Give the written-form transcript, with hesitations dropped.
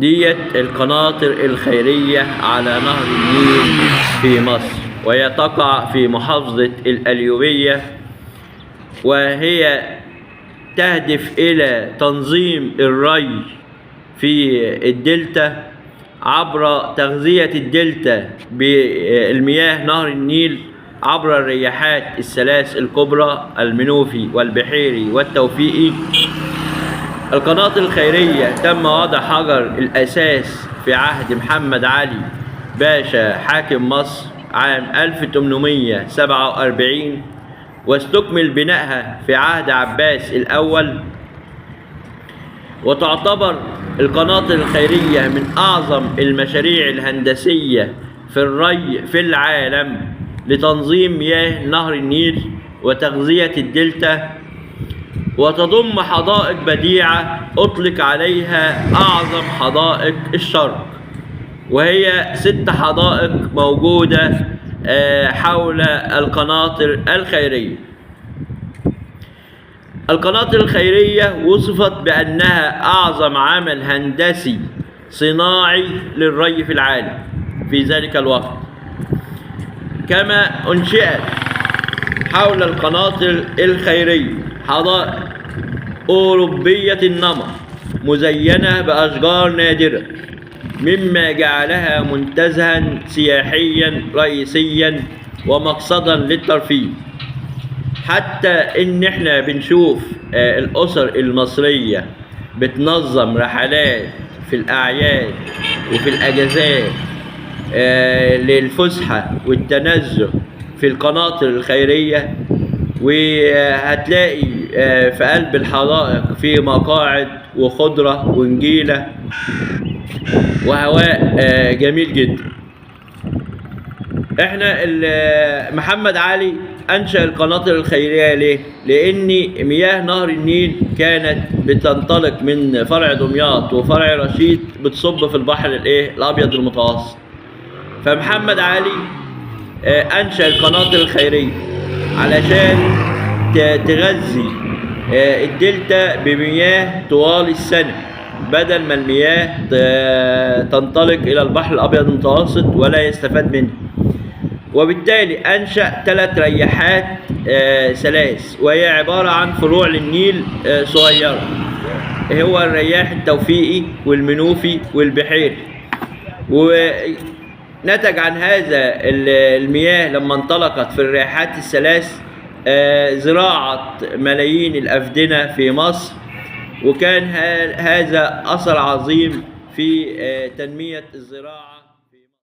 ديت القناطر الخيرية على نهر النيل في مصر، وهي تقع في محافظة القليوبية، وهي تهدف إلى تنظيم الري في الدلتا عبر تغذية الدلتا بالمياه نهر النيل عبر الرياحات الثلاث الكبرى المنوفي والبحيري والتوفيقي. القناطر الخيرية تم وضع حجر الأساس في عهد محمد علي باشا حاكم مصر عام 1847، واستكمل بنائها في عهد عباس الأول. وتعتبر القناطر الخيرية من أعظم المشاريع الهندسية في الري في العالم لتنظيم مياه نهر النيل وتغذية الدلتا، وتضم حدائق بديعة أطلق عليها أعظم حدائق الشرق، وهي 6 حدائق موجودة حول القناطر الخيرية. القناطر الخيرية وصفت بأنها أعظم عمل هندسي صناعي للري في العالم في ذلك الوقت. كما أنشئت حول القناطر الخيرية حدائق أوروبية النمط مزينة بأشجار نادرة، مما جعلها منتزها سياحيا رئيسيا ومقصدا للترفيه. حتى إن احنا بنشوف الأسر المصرية بتنظم رحلات في الأعياد وفي الأجازات للفسحة والتنزه في القناطر الخيرية، وهتلاقي في قلب الحدائق في مقاعد وخضرة ونجيلة وهواء جميل جدا. احنا محمد علي انشأ القناطر الخيرية ليه؟ لان مياه نهر النيل كانت بتنطلق من فرع دمياط وفرع رشيد بتصب في البحر الابيض المتوسط. فمحمد علي انشأ القناطر الخيرية علشان تغذي الدلتا بمياه طوال السنة، بدل ما المياه تنطلق إلى البحر الأبيض المتوسط ولا يستفاد منها. وبالتالي أنشأ 3 رياحات ثلاث، وهي عبارة عن فروع للنيل صغيرة، هو الرياح التوفيقي والمنوفي والبحيري. ونتج عن هذا المياه لما انطلقت في الرياحات الثلاث زراعة ملايين الأفدنة في مصر، وكان هذا أثر عظيم في تنمية الزراعة.